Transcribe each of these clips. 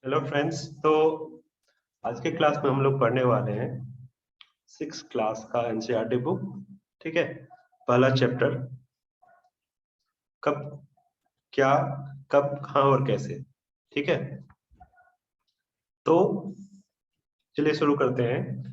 Hello friends. तो आज के क्लास में हम लोग पढ़ने वाले हैं 6th क्लास का एनसीईआरटी बुक। ठीक है, पहला चैप्टर कब, क्या, कब, कहाँ और कैसे। ठीक है, तो चलिए शुरू करते हैं।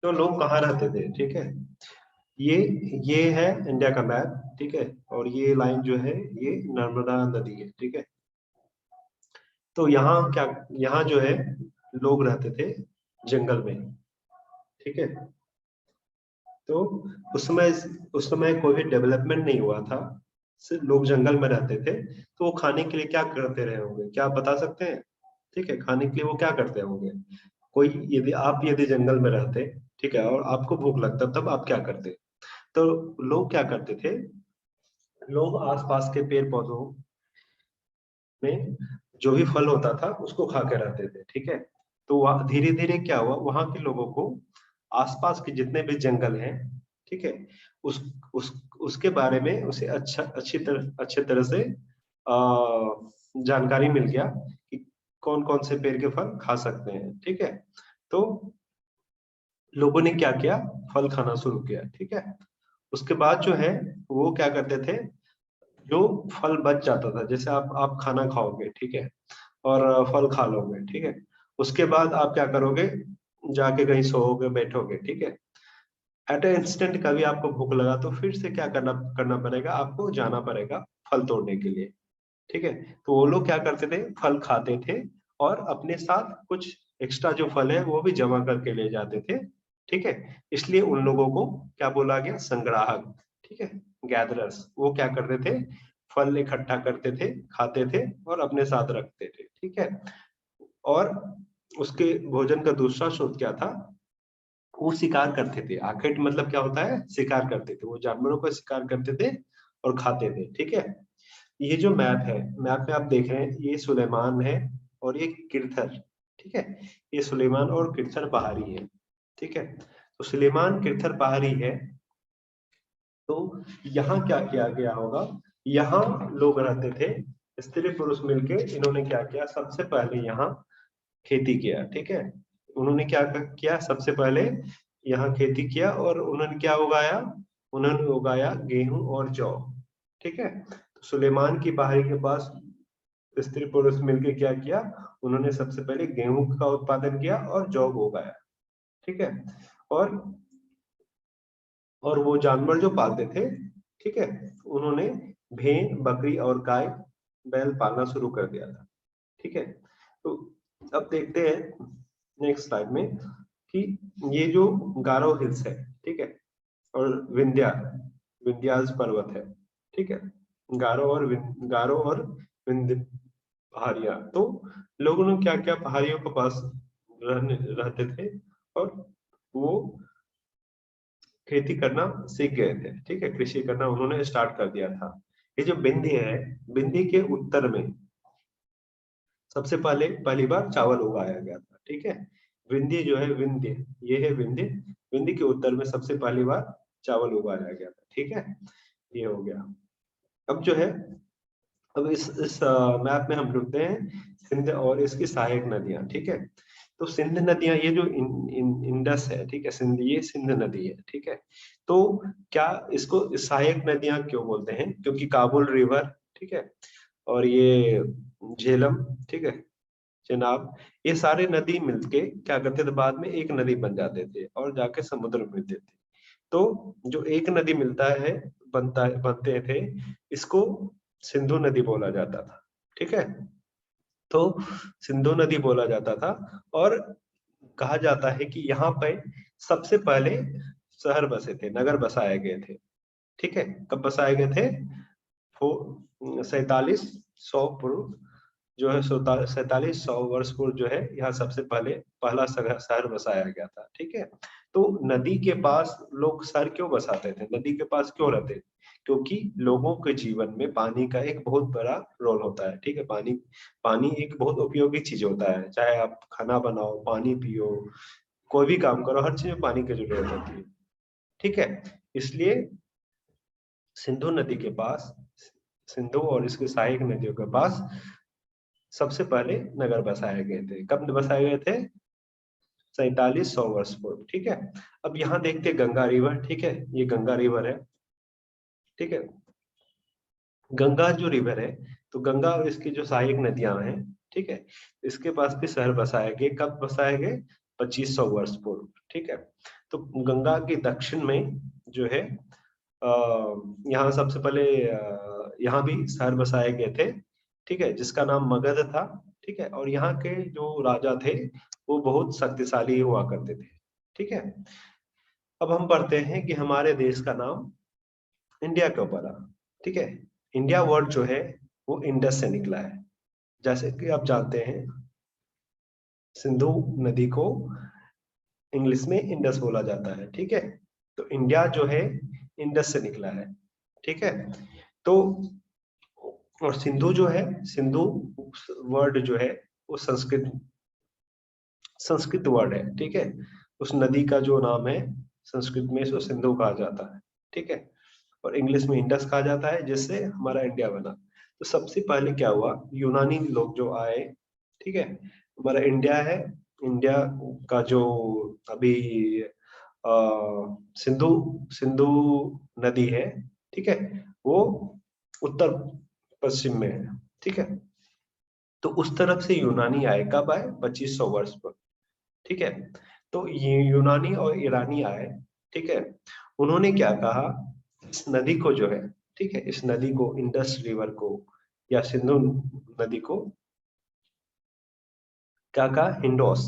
तो लोग कहाँ रहते थे, ठीक है। ये ये है इंडिया का मैप, ठीक है। और ये लाइन जो है ये नर्मदा नदी है, ठीक है। तो यहाँ जो है लोग रहते थे जंगल में, ठीक है। तो उस समय कोई भी डेवलपमेंट नहीं हुआ था, सिर्फ लोग जंगल में रहते थे। तो वो खाने के लिए क्या करते रहे होंगे, क्या आप बता सकते हैं? ठीक है, खाने के लिए वो क्या करते होंगे? कोई यदि जंगल में रहते, ठीक है, और आपको भूख लगता तब आप क्या करते? तो लोग क्या करते थे, लोग आसपास के पेड़ पौधों में जो भी फल होता था उसको खा के रहते थे, ठीक है। तो वह धीरे धीरे क्या हुआ, वहां के लोगों को आसपास के जितने भी जंगल हैं, ठीक है, उस उस उसके बारे में उसे अच्छे तरह से जानकारी मिल गया कि कौन कौन से पेड़ के फल खा सकते हैं, ठीक है। तो लोगों ने क्या किया, फल खाना शुरू किया, ठीक है। उसके बाद जो है वो क्या करते थे, जो फल बच जाता था, जैसे आप खाना खाओगे, ठीक है, और फल खा लोगे, ठीक है। उसके बाद आप क्या करोगे, जाके कहीं सोओगे, बैठोगे, ठीक है। एट ए इंस्टेंट कभी आपको भूख लगा तो फिर से क्या करना करना पड़ेगा, आपको जाना पड़ेगा फल तोड़ने के लिए, ठीक है। तो वो लोग क्या करते थे, फल खाते थे और अपने साथ कुछ एक्स्ट्रा जो फल है वो भी जमा करके ले जाते थे, ठीक है। इसलिए उन लोगों को क्या बोला गया, संग्राहक, ठीक है, गैदरर्स। वो क्या करते थे, फल इकट्ठा करते थे, खाते थे और अपने साथ रखते थे, ठीक है। और उसके भोजन का दूसरा स्रोत क्या था, वो शिकार करते थे। आखिर मतलब क्या होता है, शिकार करते थे, वो जानवरों को शिकार करते थे और खाते थे, ठीक है। ये जो मैप है, मैप में आप देख रहे हैं ये सुलेमान है और ये किरथर, ठीक है। ये सुलेमान और किरथर पहाड़ी है, ठीक है। तो सुलेमान किरथर पहाड़ी है। तो यहाँ क्या किया गया होगा, यहाँ लोग रहते थे, स्त्री पुरुष मिलके इन्होंने क्या किया, सबसे पहले यहाँ खेती किया, ठीक है। उन्होंने क्या किया, सबसे पहले यहाँ खेती किया और उन्होंने क्या उगाया, उन्होंने उगाया गेहूं और जौ, ठीक है। तो सुलेमान की पहाड़ी के पास स्त्री पुरुष मिलके क्या किया, उन्होंने सबसे पहले गेहूं का उत्पादन किया और जौ को उगाया, ठीक है। और वो जानवर जो पालते थे, ठीक है, उन्होंने भेड़, बकरी और गाय, बैल पालना शुरू कर दिया था, ठीक है। तो अब देखते हैं नेक्स्ट स्लाइड में कि ये जो गारो हिल्स है, ठीक है, और विंध्यास पर्वत है, ठीक है। गारो और विंध्य पहाड़ियां। तो लोगों ने क्या क्या पहाड़ियों के पास रहते थे और वो खेती करना सीख गए थे, ठीक है, कृषि करना उन्होंने स्टार्ट कर दिया था। ये जो विंध्य है, विंध्य के उत्तर में सबसे पहले पहली बार चावल उगाया गया था, ठीक है। विंध्य जो है, विंध्य, ये है विंध्य, विंध्य के उत्तर में सबसे पहली बार चावल उगाया गया था, ठीक है। ये हो गया। अब जो है, अब इस मैप में हम ढूंढते हैं सिंध और इसकी सहायक नदियां, ठीक है। तो सिंध नदियां, ये जो इंडस है, ठीक है, ये सिंध नदी है, ठीक है। तो क्या इसको सहायक नदियां क्यों बोलते हैं, क्योंकि काबुल रिवर, ठीक है, और ये झेलम, ठीक है, चेनाब, ये सारे नदी मिलके क्या करते थे, बाद में एक नदी बन जाते थे और जाके समुद्र में मिलते थे। तो जो एक नदी मिलता है, बनते थे, इसको सिंधु नदी बोला जाता था, ठीक है। तो सिंधु नदी बोला जाता था। और कहा जाता है कि यहाँ पे सबसे पहले शहर बसे थे, नगर बसाए गए थे, ठीक है। कब बसाए गए थे, 4700 पूर्व, जो है 4700 वर्ष पूर्व जो है, यहाँ सबसे पहले पहला शहर बसाया गया था, ठीक है। तो नदी के पास लोग शहर क्यों बसाते थे, नदी के पास क्यों रहते थे? क्योंकि लोगों के जीवन में पानी का एक बहुत बड़ा रोल होता है, ठीक है। पानी पानी एक बहुत उपयोगी चीज होता है, चाहे आप खाना बनाओ, पानी पियो, कोई भी काम करो, हर चीज में पानी की जरूरत होती है, ठीक है। इसलिए सिंधु नदी के पास सिंधु और इसके सहायक नदियों के पास सबसे पहले नगर बसाए गए थे। कब बसाए गए थे? 4700 वर्ष पूर्व। ठीक है। अब यहाँ देखते गंगा रिवर। ठीक है, ये गंगा रिवर है। ठीक है, गंगा जो रिवर है, तो गंगा और इसकी जो सहायक नदियां हैं, ठीक है, इसके पास भी शहर बसाए गए। कब बसाए गए? 2500 वर्ष पूर्व। ठीक है। तो गंगा के दक्षिण में जो है यहाँ सबसे पहले यहाँ भी शहर बसाए गए थे। ठीक है, जिसका नाम मगध था। ठीक है, और यहाँ के जो राजा थे वो बहुत शक्तिशाली हुआ करते थे। ठीक है। अब हम पढ़ते हैं कि हमारे देश का नाम इंडिया क्यों पड़ा। ठीक है, इंडिया वर्ड जो है वो इंडस से निकला है। जैसे कि आप जानते हैं, सिंधु नदी को इंग्लिश में इंडस बोला जाता है। ठीक है, तो इंडिया जो है इंडस से निकला है। ठीक है, तो और सिंधु जो है, सिंधु वर्ड जो है वो संस्कृत संस्कृत वर्ड है। ठीक है, उस नदी का जो नाम है संस्कृत में इसको सिंधु कहा जाता है। ठीक है, और इंग्लिश में इंडस कहा जाता है, जिससे हमारा इंडिया बना। तो सबसे पहले क्या हुआ, यूनानी लोग जो आए। ठीक है, हमारा इंडिया है, इंडिया का जो अभी अ, सिंधु सिंधु नदी है, ठीक है, वो उत्तर पश्चिम में है। ठीक है, तो उस तरफ से यूनानी आए। कब आए? 2500 वर्ष पर। ठीक है, तो ये यूनानी और ईरानी आए। ठीक है, उन्होंने क्या कहा, इस नदी को जो है, ठीक है, इस नदी को, इंडस रिवर को या सिंधु नदी को क्या कहा? हिंडोस।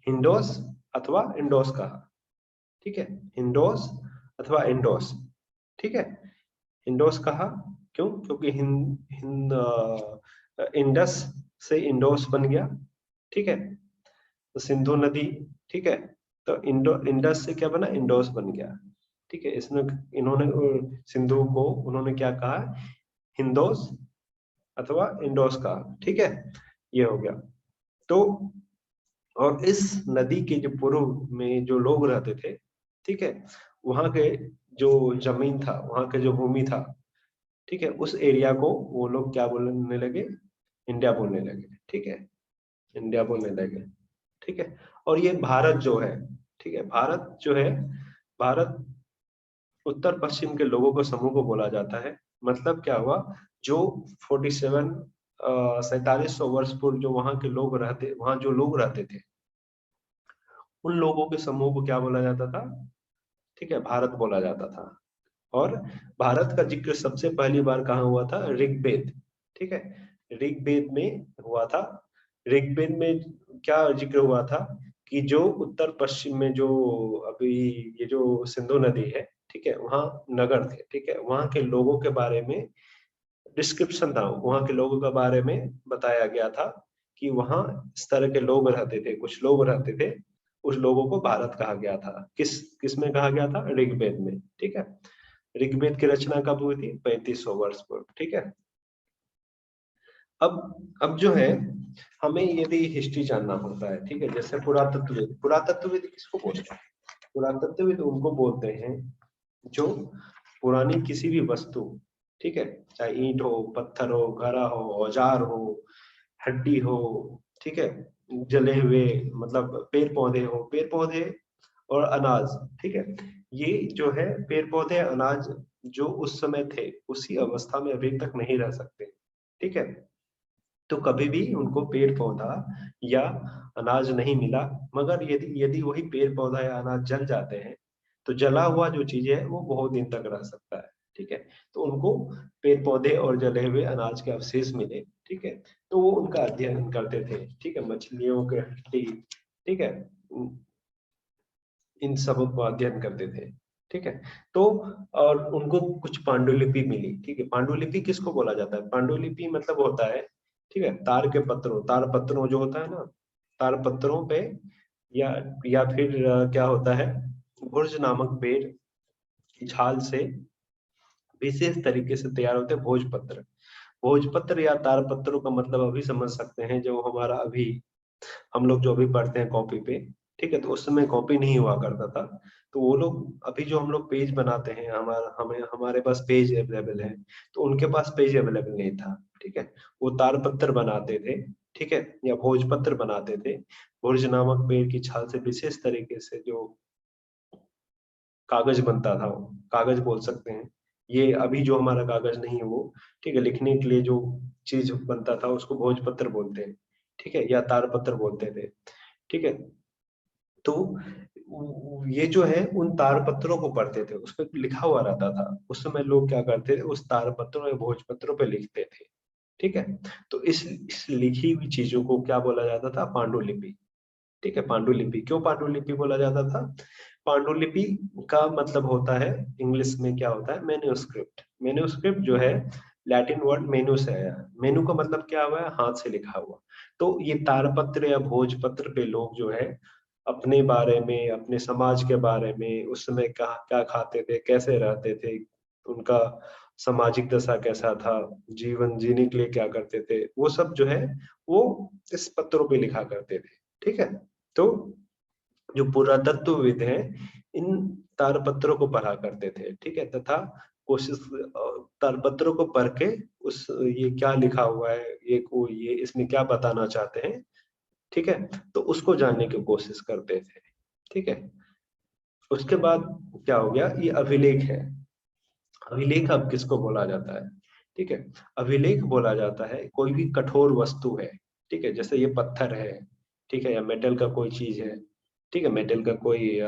हिंडोस अथवा इंडोस कहा। ठीक है, हिंडोस अथवा इंडोस। ठीक है, इंडोस कहा। क्यों? क्योंकि इंडस से इंडोस बन गया। ठीक है, तो सिंधु नदी, ठीक है, तो इंडस से क्या बना? इंडोस बन गया। ठीक है, इसमें इन्होंने सिंधु को उन्होंने क्या कहा? हिंदोस अथवा इंडोस कहा। ठीक है, ये हो गया। तो और इस नदी के जो पूर्व में जो लोग रहते थे, ठीक है, वहां के जो जमीन था, वहां के जो भूमि था, ठीक है, उस एरिया को वो लोग क्या बोलने लगे? इंडिया बोलने लगे। ठीक है, इंडिया बोलने लगे। ठीक है, और ये भारत जो है, ठीक है, भारत जो है, भारत उत्तर पश्चिम के लोगों को समूह को बोला जाता है। मतलब क्या हुआ, जो 47 4700 वर्ष पूर्व जो वहां के लोग रहते, वहां जो लोग रहते थे, उन लोगों के समूह को क्या बोला जाता था? ठीक है, भारत बोला जाता था। और भारत का जिक्र सबसे पहली बार कहाँ हुआ था? ऋग्वेद। ठीक है, ऋग्वेद में हुआ था। ऋग्वेद में क्या जिक्र हुआ था कि जो उत्तर पश्चिम में जो अभी ये जो सिंधु नदी है, ठीक है, वहाँ नगर थे। ठीक है, वहाँ के लोगों के बारे में डिस्क्रिप्शन था, वहाँ के लोगों के बारे में बताया गया था कि वहाँ इस तरह के लोग रहते थे, कुछ लोग रहते थे। उस लोगों को भारत कहा गया था। किस में कहा गया था? ऋग्वेद में। ठीक है, ऋग्वेद की रचना कब हुई थी? 3500 वर्ष पूर्व। ठीक है, अब जो है, हमें यदि हिस्ट्री जानना होता है, ठीक है, जैसे पुरातत्वविद, पुरातत्वविद किसको बोलते हैं? पुरातत्वविद उनको बोलते हैं जो पुरानी किसी भी वस्तु, ठीक है, चाहे ईंट हो, पत्थर हो, घड़ा हो, औजार हो, हड्डी हो, ठीक है, जले हुए, मतलब पेड़ पौधे हो, पेड़ पौधे और अनाज। ठीक है, ये जो है पेड़ पौधे अनाज जो उस समय थे, उसी अवस्था में अभी तक नहीं रह सकते। ठीक है, तो कभी भी उनको पेड़ पौधा या अनाज नहीं मिला। मगर यदि यदि वही पेड़ पौधा या अनाज जल जाते हैं, तो जला हुआ जो चीज है वो बहुत दिन तक रह सकता है। ठीक है, तो उनको पेड़ पौधे और जले हुए अनाज के अवशेष मिले। ठीक है, तो वो उनका अध्ययन करते थे। ठीक है, मछलियों के हड्डी, ठीक है, इन सब को अध्ययन करते थे। ठीक है, तो और उनको कुछ पांडुलिपि मिली। ठीक है, पांडुलिपि किसको बोला जाता है? पांडुलिपि मतलब होता है, ठीक है, तार पत्रों जो होता है ना, तार पत्रों पे या फिर क्या होता है, भुर्ज नामक पेड़ की छाल से विशेष तरीके से तैयार होते हैं भोजपत्र। भोजपत्र या तार पत्रों का मतलब अभी समझ सकते हैं, जो हमारा अभी हम लोग जो अभी पढ़ते हैं कॉपी पे। ठीक है, तो उस समय कॉपी नहीं हुआ करता था, तो वो लोग अभी जो हम लोग पेज बनाते हैं, हमारे पास पेज अवेलेबल है, तो उनके पास पेज अवेलेबल नहीं था। ठीक है, वो तारपत्र बनाते थे, ठीक है, या भोजपत्र बनाते थे। भोज नामक पेड़ की छाल से विशेष तरीके से जो कागज बनता था, कागज बोल सकते हैं। ये अभी जो हमारा कागज नहीं है वो, ठीक है, लिखने के लिए जो चीज बनता था उसको भोजपत्र बोलते हैं, ठीक है, या तारपत्र बोलते थे। ठीक है, तो ये जो है उन तारपत्रों को पढ़ते थे, उस पर लिखा हुआ रहता था। उस समय लोग क्या करते थे, उस तारपत्रों या भोजपत्रों पे लिखते थे। ठीक है, तो इस लिखी हुई चीजों को क्या बोला जाता था, पांडुलिपि। ठीक है, पांडुलिपि। क्यों पांडुलिपि बोला जाता था? पांडुलिपि का मतलब होता है, इंग्लिश में क्या होता है, मेन्यूस्क्रिप्ट। मेन्यूस्क्रिप्ट जो है लैटिन वर्ड मेनू से आया है। मेनू का मतलब क्या हुआ है, हाथ से लिखा हुआ। तो ये तारपत्र या भोजपत्र पे लोग जो है अपने बारे में, अपने समाज के बारे में, उस समय क्या क्या खाते थे, कैसे रहते थे, उनका सामाजिक दशा कैसा था, जीवन जीने के लिए क्या करते थे, वो सब जो है वो इस पत्रों पे लिखा करते थे। ठीक है, तो जो पुरातत्वविद हैं इन तारपत्रों को पढ़ा करते थे। ठीक है, तथा कोशिश तारपत्रों को पढ़ के उस ये क्या लिखा हुआ है, ये इसमें क्या बताना चाहते हैं, ठीक है, तो उसको जानने की कोशिश करते थे। ठीक है, उसके बाद क्या हो गया, ये अभिलेख है। अभिलेख अब किसको बोला जाता है? ठीक है, अभिलेख बोला जाता है कोई भी कठोर वस्तु है, ठीक है, जैसे ये पत्थर है, ठीक है, या मेटल का कोई चीज है, ठीक है, मेटल का कोई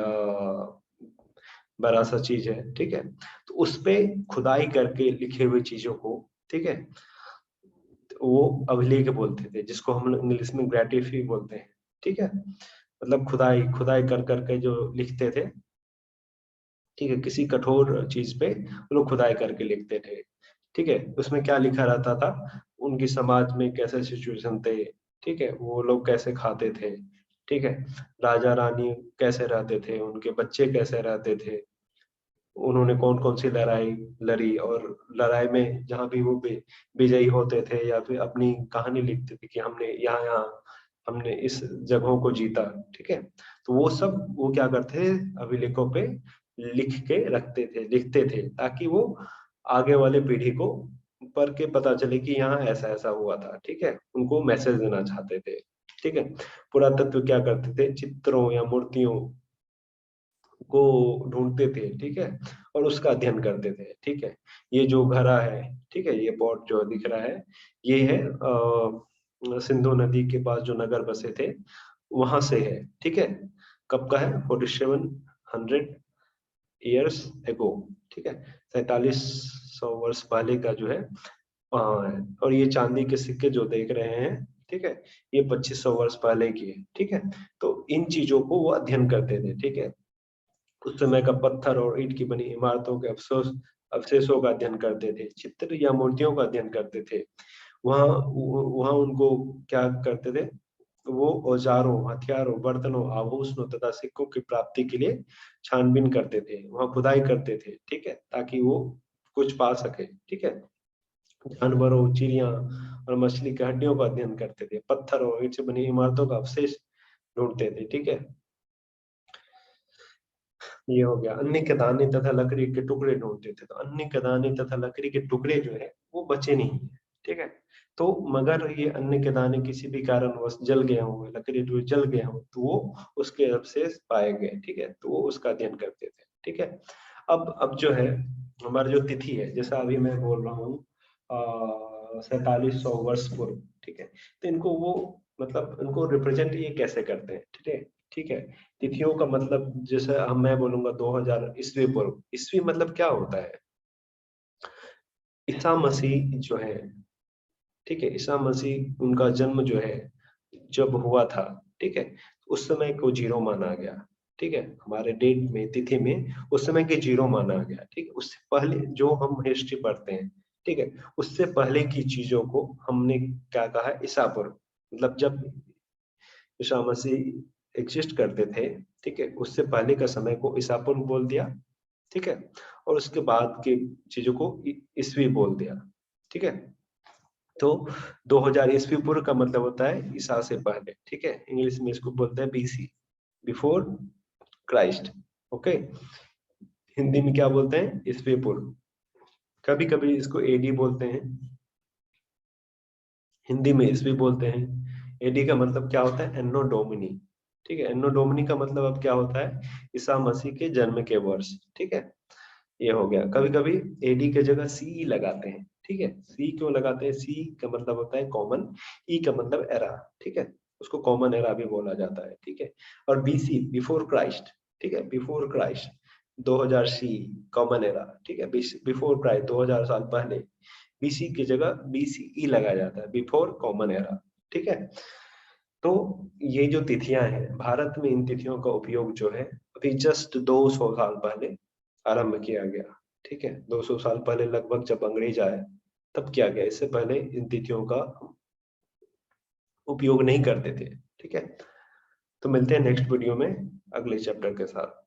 बड़ा सा चीज है, ठीक है, तो उस पे खुदाई करके लिखे हुए चीजों को, ठीक है, तो वो अभिलेख बोलते थे, जिसको हम लोग इंग्लिश में ग्रेटिफी बोलते हैं। ठीक है, मतलब खुदाई खुदाई कर करके जो लिखते थे, ठीक है, किसी कठोर चीज पे वो लोग खुदाई करके लिखते थे। ठीक है, उसमें क्या लिखा रहता था, उनकी समाज में कैसे सिचुएशन थे, ठीक है, वो लोग कैसे खाते थे, ठीक है, राजा रानी कैसे रहते थे, उनके बच्चे कैसे रहते थे, उन्होंने कौन कौन सी लड़ाई लड़ी, और लड़ाई में जहां भी वो विजयी होते थे, या फिर अपनी कहानी लिखते थे कि हमने यहाँ यहाँ हमने इस जगहों को जीता। ठीक है, तो वो सब वो क्या करते थे, अभिलेखों पे लिख के रखते थे, लिखते थे, ताकि वो आगे वाले पीढ़ी को पढ़ के पता चले कि यहाँ ऐसा ऐसा हुआ था। ठीक है, उनको मैसेज देना चाहते थे। ठीक है, पुरातत्व क्या करते थे, चित्रों या मूर्तियों को ढूंढते थे, ठीक है, और उसका अध्ययन करते थे। ठीक है, ये जो घड़ा है, ठीक है, ये पॉट जो दिख रहा है, ये है सिंधु नदी के पास जो नगर बसे थे वहां से है। ठीक है, कब का है, 4700 ईयर्स एगो। ठीक है, 4700 वर्ष पहले का जो है वहाँ है। और ये चांदी के सिक्के जो देख रहे हैं, ठीक है, ये 2500 वर्ष पहले की है। ठीक है, तो इन चीजों को वो अध्ययन करते थे। ठीक है, उस समय का पत्थर और ईंट की बनी इमारतों के अवशेषों का अध्ययन करते थे, चित्र या मूर्तियों का अध्ययन करते थे। वहाँ वहाँ उनको क्या करते थे, वो औजारों, हथियारों, बर्तनों, आभूषणों तथा सिक्कों की प्राप्ति के लिए छानबीन करते थे, वहाँ खुदाई करते थे। ठीक है, ताकि वो कुछ पा सके। ठीक है, जानवरों, चिड़िया और मछली की हड्डियों का अध्ययन करते थे, पत्थर और ईंट से बनी इमारतों का अवशेष ढूंढते थे। ठीक है, ये हो गया। अन्न के दाने तथा लकड़ी के टुकड़े ढूंढते थे, तो अन्न के दाने तथा लकड़ी के टुकड़े जो है वो बचे नहीं है। ठीक है, तो मगर ये अन्न के दाने किसी भी कारणवश जल गए होंगे, लकड़ी जो जल गए हों, तो वो उसके अवशेष पाए गए। ठीक है, तो वो उसका अध्ययन करते थे। ठीक है, अब जो है हमारी जो तिथि है, जैसा अभी मैं बोल रहा हूँ 4700 वर्ष पूर्व। ठीक है, तो इनको वो मतलब इनको रिप्रेजेंट ये कैसे करते हैं? ठीक है, ठीक है, तिथियों का मतलब जैसे हम मैं बोलूंगा 2000 ईस्वी पूर्व। ईस्वी मतलब क्या होता है, ईसा मसीह जो है, ठीक है, ईसा मसीह उनका जन्म जो है जब हुआ था, ठीक है, उस समय को जीरो माना गया। ठीक है, हमारे डेट में, तिथि में उस समय के जीरो माना गया। ठीक है, उससे पहले जो हम हिस्ट्री पढ़ते हैं, ठीक है, उससे पहले की चीजों को हमने क्या कहा है, ईसा पूर्व। मतलब जब ईसा मसीह एग्जिस्ट करते थे, ठीक है, उससे पहले का समय को ईसा पूर्व बोल दिया। ठीक है, और उसके बाद की चीजों को ईस्वी बोल दिया। ठीक है, तो 2000 ईस्वी पूर्व का मतलब होता है ईसा से पहले। ठीक है, इंग्लिश में इसको बोलते हैं BC, before Christ. Okay, Hindi में क्या बोलते हैं? ईसवी पूर्व। कभी कभी इसको एडी बोलते हैं, हिंदी में ईसवी बोलते हैं। एडी का मतलब क्या होता है? एन्नो डोमिनी। ठीक है, एन्नो डोमिनी का मतलब अब क्या होता है? ईसा मसीह के जन्म के वर्ष। ठीक है, ये हो गया। कभी कभी एडी के जगह सी लगाते हैं। ठीक है, सी क्यों लगाते हैं? सी का मतलब होता है कॉमन, ई का मतलब एरा। ठीक है, उसको कॉमन एरा भी बोला जाता है। ठीक है, और बीसी बिफोर क्राइस्ट। ठीक है, बिफोर क्राइस्ट 2000 सी कॉमन एरा। ठीक है, बिफोर क्राइस्ट 2000 साल पहले। बीसी की जगह बीसीई लगाया जाता है, बिफोर कॉमन एरा। ठीक है, तो ये जो तिथियां हैं, भारत में इन तिथियों का उपयोग जो है अभी जस्ट 200 साल पहले आरंभ किया गया। ठीक है, 200 साल पहले लगभग जब अंग्रेज आए तब किया गया। इससे पहले इन तिथियों का उपयोग नहीं करते थे। ठीक है, तो मिलते हैं नेक्स्ट वीडियो में अगले चैप्टर के साथ।